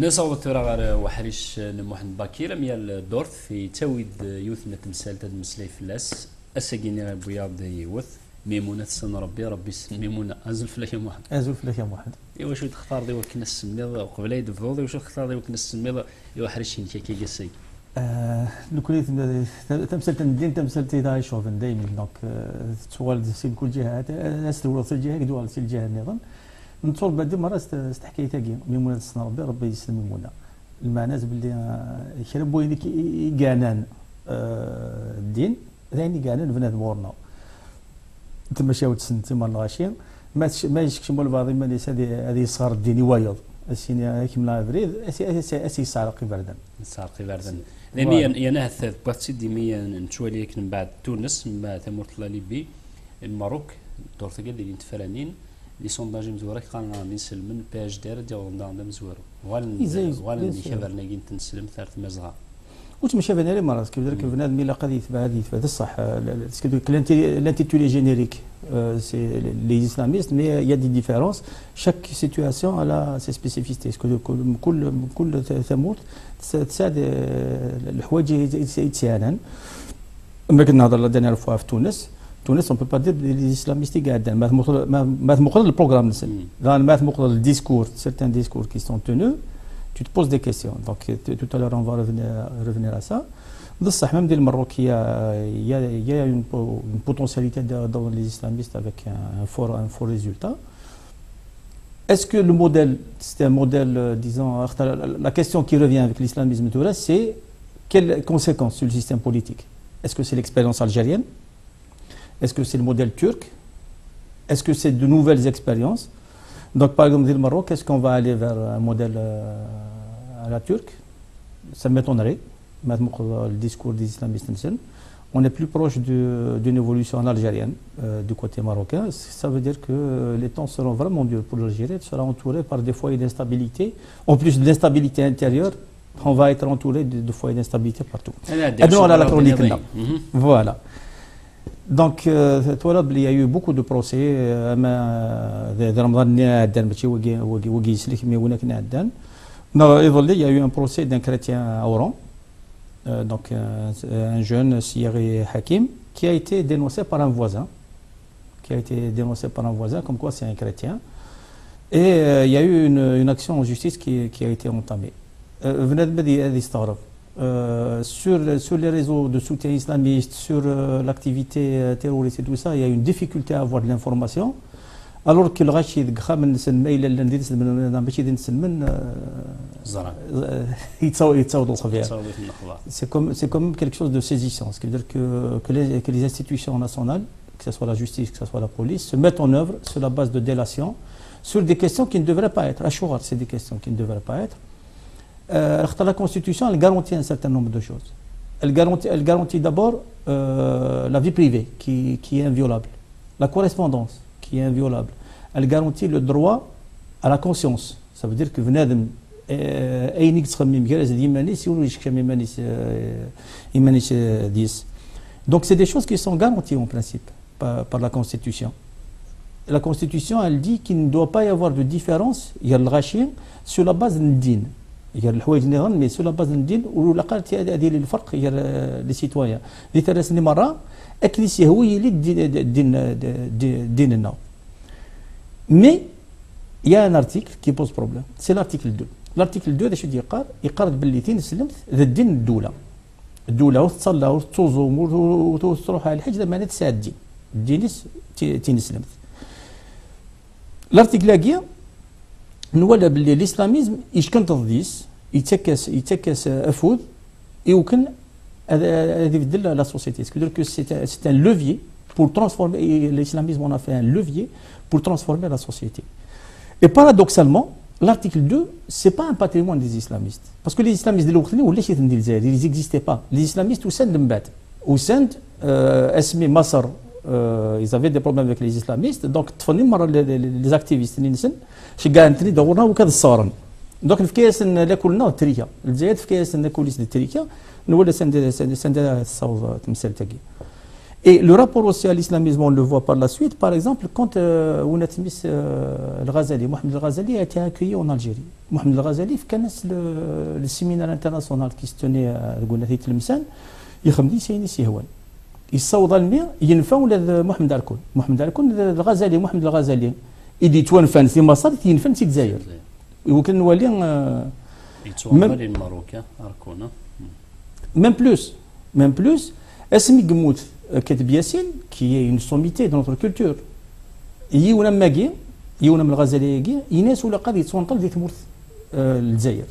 نصوت ترى غير وحريش محمد باكير ميال دورت في تاويد يوثنا تمثال تاد مسلاي فلاس اساكيني بياض يوث ميمونه سن ربي ميمونه ازل فلاك يا محمد يا محمد ايوا شو تختار ديما كنا السميض قبل يد فوضي وشو تختار ديما كنا السميض ايوا حريش كي قاسي لكل تمثل تندين تمثل تيدا شوفن دايما دونك تسوال سي كل جهات استولى في الجهه دول في الجهه النظام نتصور بعد مرة استحكي تاقي ميمونة سن ربي يسلم ميمونة المعنى باللي شرب وينك يقانان الدين ثاني قانان بنادم ورنا تما شاوت سن تما الغاشير ما يشكش مول بعض ما ليس هذه صغار الدين وايض السين كيما بريد اسي سارقي بردا سارقي بردا لان ينهث باتسي ديميا نتشواليك من بعد تونس من بعد ثمورت ليبي الماروك دور ثقيل اللي نتفرانين لي سونداج مزورك قالنا نسلمن باج دار ديال ندا مزور وغال خبرنا كي تنسلم ثلاث مزغه واش ماشي بنادم مرات كيف درك بنادم الا قضيه هذه الصح l'intitulé générique c'est les islamistes mais il y a des différences chaque situation a ses spécificités كل ثمود تساعد الحوايج يتساهلن ما كنا نهضر لا نعرفوها في تونس on peut pas dire les islamistes قاعدين ما مقرر البروغرام نسل ما مقرر الديسكور certains discours qui sont tenus tu te poses des questions donc tout à l'heure on va revenir à ça بصح même ديال المروك il y a une potentialité dans les islamistes avec un fort résultat. Est-ce que le modèle c'est un modèle disons la question qui revient avec l'islamisme tout là c'est quelles conséquences sur le système politique? Est-ce que c'est l'expérience algérienne? Est-ce que c'est le modèle turc? Est-ce que c'est de nouvelles expériences? Donc par exemple, le Maroc, est-ce qu'on va aller vers un modèle à la turque? Ça m'étonnerait, le discours des islamistes. On est plus proche d'une évolution algérienne du côté marocain. Ça veut dire que les temps seront vraiment durs pour l'Algérie. Elle sera entourée par des foyers d'instabilité. En plus de l'instabilité intérieure, on va être entouré de foyers d'instabilité partout. On a la chronique là. Voilà. Donc, il y a eu beaucoup de procès. Il y a eu un procès d'un chrétien à Oran, donc un jeune Siyari Hakim, qui a été dénoncé par un voisin. Comme quoi c'est un chrétien. Et il y a eu une action en justice qui a été entamée. Sur les réseaux de soutien islamiste, sur l'activité terroriste et tout ça, il y a une difficulté à avoir de l'information. Alors que le Rachid Khamen c'est comme quelque chose de saisissant. Ce qui veut dire que les institutions nationales, que ce soit la justice, que ce soit la police, se mettent en œuvre sur la base de délation, sur des questions qui ne devraient pas être. Ashouar, c'est des questions qui ne devraient pas être. La Constitution, elle garantit un certain nombre de choses. Elle garantit d'abord la vie privée, qui est inviolable. La correspondance, qui est inviolable. Elle garantit le droit à la conscience. Ça veut dire que donc c'est des choses qui sont garanties en principe par la Constitution. La Constitution, elle dit qu'il ne doit pas y avoir de différence, il y a le rachir, sur la base de din. Il y a الحوايج اللي mais sur la base de din ولا قالت هذه الفرق هي les citoyens اللي ترسني مرة أكليسي هو اللي ديننا. Mais il y a un article qui pose problème, c'est l'article 2. L'article 2 ايش يقرر باللي تنسلمت ذا الدين الدولة وتصلى وتصوم وتروح على الحج لما نتساعد الدين تنسلمت. L'article لاقيه نولى باللي الاسلاميزم يشكن تضيس يتكس افود يمكن هذا يدل على لا سوسيتي c'est-à-dire que c'est un levier pour transformer l'islamisme on a fait un levier pour transformer la société. Et paradoxalement l'article 2 c'est pas un patrimoine des islamistes parce que les islamistes de l'Oukhli ou les ils n'existaient pas. Les islamistes au sein de Mbad au sein اسمي مصر ils avaient des problèmes avec les islamistes donc تفني مرة les activistes نسن شي كاع نتني دورنا وكذا الصارن donc في كاس ناكلنا تريكا الجزائر في كاس ناكل التريكا نولى سند الصوت تمثال تاعي. Et le rapport aussi à l'islamisme, on le voit par la suite. Par exemple, quand Mohamed El-Ghazali a été accueilli en Algérie. Mohamed El-Ghazali, le séminaire international qui se tenait à Tlemcen, il a dit il صوت لنا ينفع ولا محمد الكون محمد الكون الغزالي محمد الغزالي يدي توانفان في مصر ينفن في الجزائر وكان نولي يتوانفان الماروكا اركونا même plus اسمي قموت كاتب ياسين qui est une sommité dans notre culture يونا ماكي يونا من الغزالي يناس ولا قاضي يتسونطل ديك تمورث الجزائر.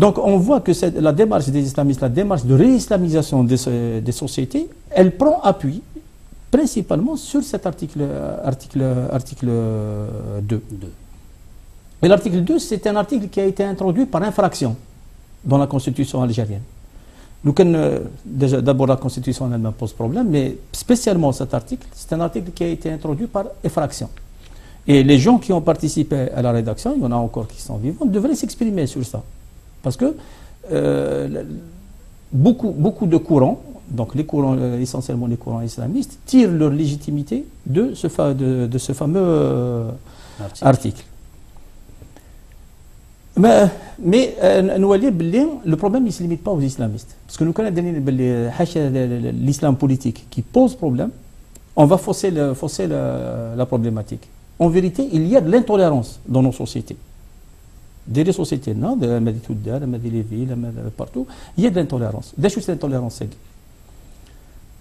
Donc on voit que la démarche des islamistes, la démarche de réislamisation des sociétés, elle prend appui principalement sur cet article 2. Et l'article 2, c'est un article qui a été introduit par infraction dans la constitution algérienne. Déjà, d'abord la constitution elle-même pose problème, mais spécialement cet article, c'est un article qui a été introduit par effraction. Et les gens qui ont participé à la rédaction, il y en a encore qui sont vivants, devraient s'exprimer sur ça. Parce que beaucoup de courants, donc les courants, essentiellement les courants islamistes, tirent leur légitimité de ce fameux article. Mais le problème ne se limite pas aux islamistes. Parce que nous connaissons l'islam politique qui pose problème, on va fausser la problématique. En vérité, il y a de l'intolérance dans nos sociétés. Des sociétés, non, de les villes, partout, il y a de l'intolérance. Des choses d'intolérance.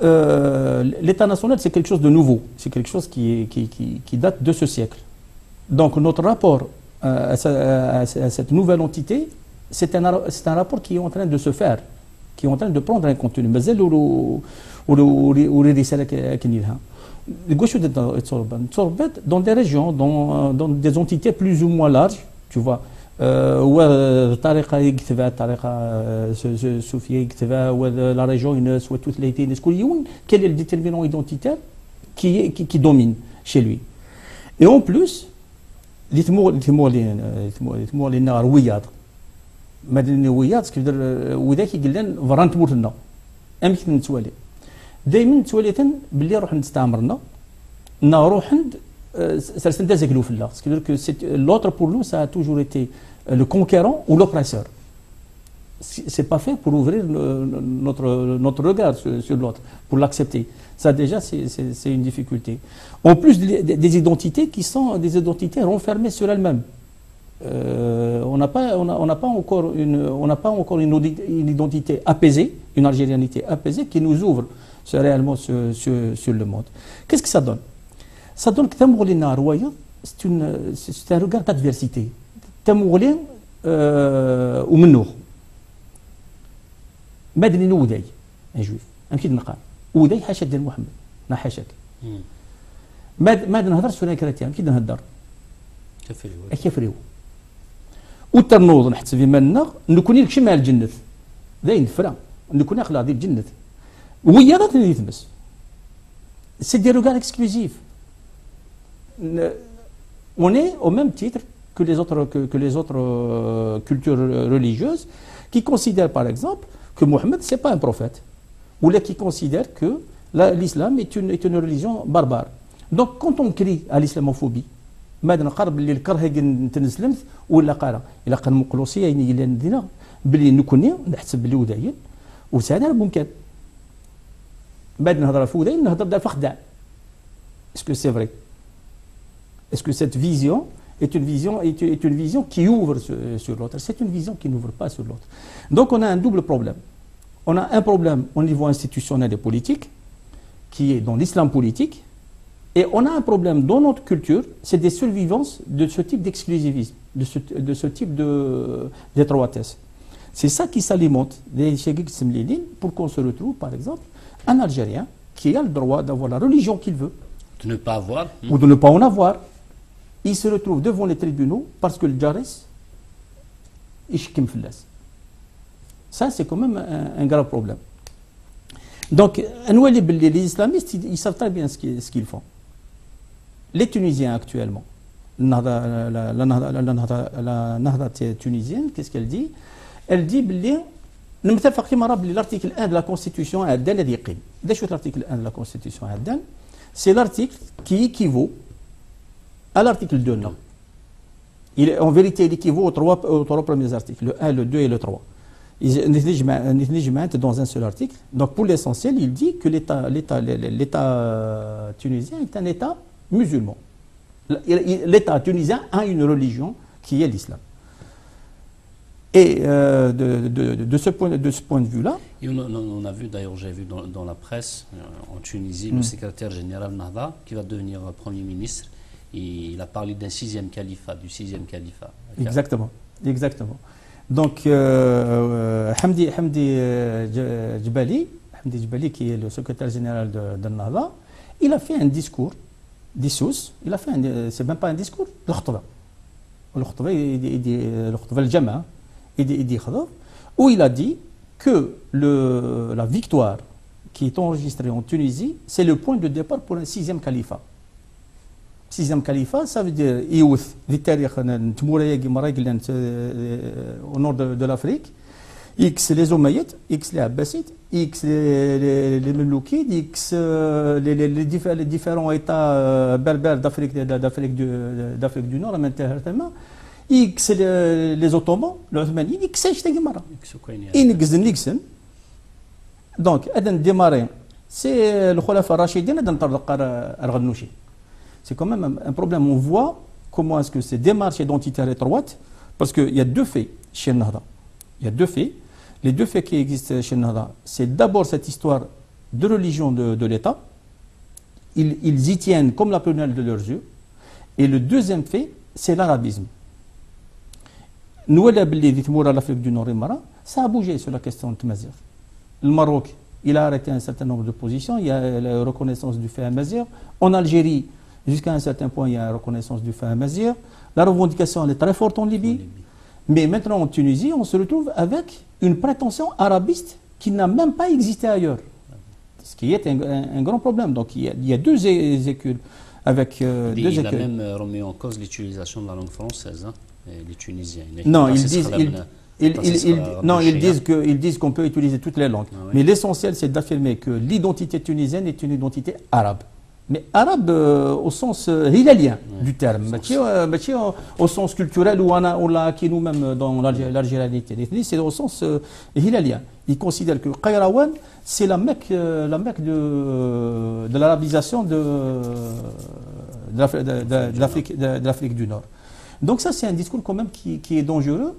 L'État national, c'est quelque chose de nouveau. C'est quelque chose qui date de ce siècle. Donc notre rapport à cette nouvelle entité, c'est un rapport qui est en train de se faire, qui est en train de prendre un contenu. Dans des régions, dans des entités plus ou moins larges, tu vois. والطريقه يكتبها الطريقه الصوفيه يكتبها ولا ريجون وتوت ليتين كل quel est le déterminant identitaire qui domine chez lui. Et en plus يتموا لنا روياض مدن روياض كيدير وذاك يقول لنا فرانت مورتنا امكن نتوالي دائما نتوالي باللي نروح نستعمرنا نروح سرسن تزكلو في الله c'est-à-dire que l'autre pour nous ça a toujours été le conquérant ou l'oppresseur. C'est pas fait pour ouvrir notre regard sur l'autre, pour l'accepter. Ça déjà c'est une difficulté. En plus des identités qui sont des identités renfermées sur elles-mêmes. On n'a pas encore une identité apaisée, une algérianité apaisée qui nous ouvre réellement sur le monde. Qu'est-ce que ça donne? Ça donne que Tamourlina Roya, c'est un regard d'adversité. Tamourlin ou Menour. Madni Ouday, un juif, un petit naqal. Ouday Hachad del Mohamed, na Hachak. Mad نهضر سوريا كراتيان كي نهضر كيفريو وترنوض نحس في مالنا نكوني لك شمال الجنة ذاين فرا نكوني اخلا ديال الجنة ويا راه يتمس سي دي روغار اكسكلوزيف. On est au même titre que les autres cultures religieuses qui considèrent par exemple que Mohammed c'est pas un prophète ou là qui considèrent que l'islam est une religion barbare. Donc quand on crie à l'islamophobie ماذا نقرب اللي الكره تنسلمت ولا قاره الا كان مقلوصيه اللي ندينا بلي نكوني نحسب بلي وداين وسانا ممكن بعد نهضر في وداين نهضر دار فخدع. Est-ce que c'est vrai? Est-ce que cette vision est une vision qui ouvre sur l'autre? C'est une vision qui n'ouvre pas sur l'autre. Donc on a un double problème. On a un problème au niveau institutionnel et politique qui est dans l'islam politique. Et on a un problème dans notre culture, c'est des survivances de ce type d'exclusivisme, de ce type d'étroitesse. C'est ça qui s'alimente des Cheikh Semlilin pour qu'on se retrouve, par exemple, un Algérien qui a le droit d'avoir la religion qu'il veut. De ne pas avoir. Ou de ne pas en avoir. Il se retrouve devant les tribunaux parce que le Djares, il shkim fillas. Ça, c'est quand même un grave problème. Donc, les islamistes, ils savent très bien ce qu'ils font. Les Tunisiens actuellement, la Nahda tunisienne, qu'est-ce qu'elle dit? Elle dit que نمتفق كما راه بلي l'article 1 de la constitution عندنا الذي يقيم. اذا شفت l'article 1 de la constitution عندنا c'est l'article qui équivaut à l'article 2 non. En vérité il équivaut aux trois premiers articles, le 1, le 2 et le 3. Dans un seul article. Donc pour l'essentiel, il dit que l'État tunisien est un État musulman. L'État tunisien a une religion qui est l'islam. Et de ce point de vue-là... On a vu, d'ailleurs, j'ai vu dans la presse, en Tunisie, le secrétaire général Nahda, qui va devenir Premier ministre, il a parlé d'un 6e califat, du 6e califat. Exactement, exactement. Donc, Hamdi Djebali, qui est le secrétaire général de Nahda, il a fait un discours, d'Issous, il a fait c'est même pas un discours, le khutba, le Jama, où il a dit que la victoire qui est enregistrée en Tunisie, c'est le point de départ pour un 6e califat. 6e califat, ça veut dire Iyouth, au nord de l'Afrique, X les Omeyyades, X les Abbasides, X les Meloukides, X les différents États berbères d'Afrique du Nord, X les Ottomans, les Ottomanides, X Nixon. Donc, Aden démarré, c'est le Khulafa Rachidin, Aden Tardak Al-Ghanouchi. C'est quand même un problème. On voit comment est-ce que ces démarches identitaires étroites, parce qu'il y a deux faits chez Nahda. Il y a deux faits. Les deux faits qui existent chez Nahda, c'est d'abord cette histoire de religion de l'État. Ils y tiennent comme la prunelle de leurs yeux. Et le deuxième fait, c'est l'arabisme. Nous, l'Afrique du Nord et Mara, ça a bougé sur la question de Tmazir. Le Maroc, il a arrêté un certain nombre de positions. Il y a la reconnaissance du fait Amazir. En Algérie, jusqu'à un certain point, il y a la reconnaissance du fait Amazir. La revendication, elle est très forte en Libye. Mais maintenant, en Tunisie, on se retrouve avec une prétention arabiste qui n'a même pas existé ailleurs. Ce qui est un grand problème. Donc, il y a deux écules. Il a même remis en cause l'utilisation de la langue française, hein, les Tunisiens. Non, ils disent qu'on peut utiliser toutes les langues. Ah, oui. Mais l'essentiel, c'est d'affirmer que l'identité tunisienne est une identité arabe. Mais arabe au sens hilalien du terme, au sens culturel où on l'a acquis nous-mêmes dans l'algérianité. C'est au sens hilalien. Ils considèrent que Qayrawan, c'est la Mecque de l'arabisation de l'Afrique du Nord. Donc ça, c'est un discours quand même qui est dangereux.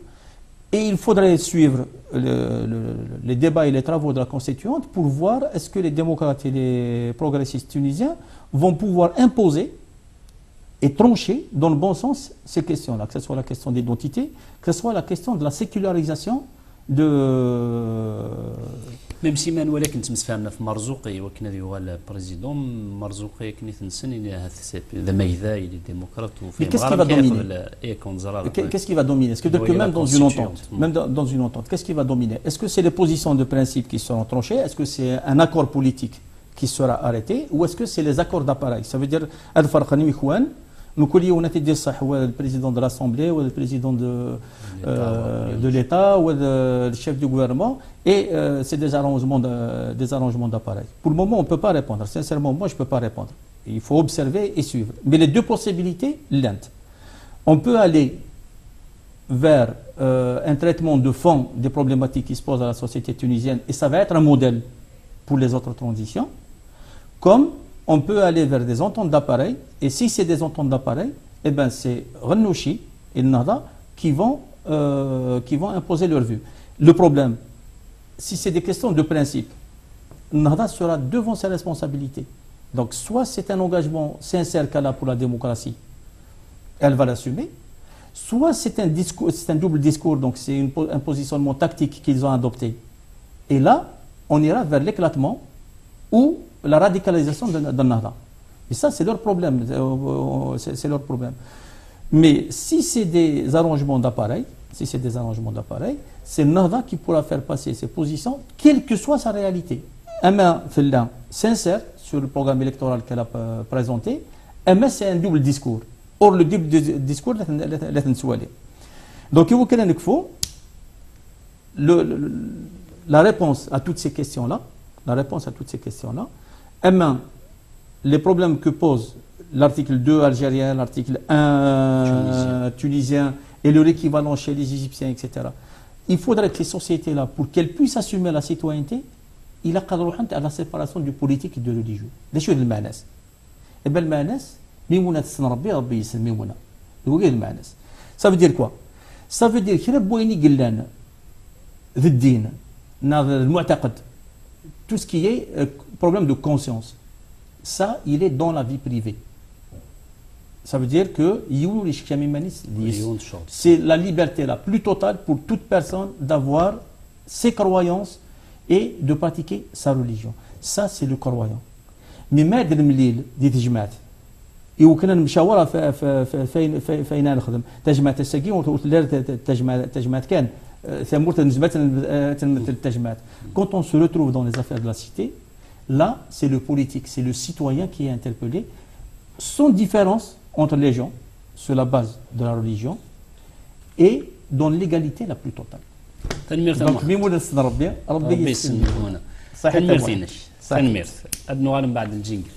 Et il faudrait suivre les débats et les travaux de la Constituante pour voir est-ce que les démocrates et les progressistes tunisiens vont pouvoir imposer et trancher dans le bon sens ces questions-là, que ce soit la question d'identité, que ce soit la question de la sécularisation de... Même si Manuel كنت مسفاهمنا في مرزوقي وكنا ذي البريزيدون مرزوقي كنت نسني ذا ميذا il est démocrate mais qu'est-ce qui va dominer qu'est-ce qui va dominer est-ce que même dans une entente qu'est-ce qui va dominer est-ce que c'est les positions de principe qui seront tranchées est-ce que c'est un accord politique qui sera arrêté ou est-ce que c'est les accords d'appareil ça veut dire nous on a dit ça le président de l'Assemblée ou le président de l'État ou le chef du gouvernement et c'est des arrangements d'appareil. Pour le moment, on ne peut pas répondre. Sincèrement, moi, je ne peux pas répondre. Il faut observer et suivre. Mais les deux possibilités, l'Inde. On peut aller vers un traitement de fond des problématiques qui se posent à la société tunisienne et ça va être un modèle pour les autres transitions, comme on peut aller vers des ententes d'appareil, et si c'est des ententes d'appareil, eh ben c'est Rennouchi et Nahda qui vont imposer leur vue. Le problème, si c'est des questions de principe, Nahda sera devant ses responsabilités. Donc soit c'est un engagement sincère qu'elle a pour la démocratie, elle va l'assumer, soit c'est un double discours, donc c'est un positionnement tactique qu'ils ont adopté. Et là, on ira vers l'éclatement ou la radicalisation de Nahda. Et ça, c'est leur problème. C'est leur problème. Mais si c'est des arrangements d'appareil, c'est Nahda qui pourra faire passer ses positions, quelle que soit sa réalité. Un sincère sur le programme électoral qu'elle a présenté, c'est un double discours. Or, le double discours, donc, il faut la réponse à toutes ces questions-là, les problèmes que pose l'article 2 algérien, l'article 1 tunisien et leur équivalent chez les Égyptiens, etc. Il faudrait que ces sociétés-là, pour qu'elles puissent assumer la citoyenneté, il a à la séparation du politique et du religieux. Les choses de l'manas. Et bien l'manas, ça veut dire quoi? Ça veut dire qu'il y a tout ce qui est problème de conscience. Ça, il est dans la vie privée. Ça veut dire que c'est la liberté la plus totale pour toute personne d'avoir ses croyances et de pratiquer sa religion. Ça, c'est le croyant. Mais ما ادري مليل دي تجمعات وكنا نمشاورها فين نخدم تجمعات الساكين تجمعات كان ثمور تنزمات التجمعات. Quand on se retrouve dans les affaires de la cité, là, c'est le politique, c'est le citoyen qui est interpellé, sans différence entre les gens sur la base de la religion et dans l'égalité la plus totale. Donc, ربي يسلمك هنا. تنمير ثينش تنمير. أدنو بعد الجينجل.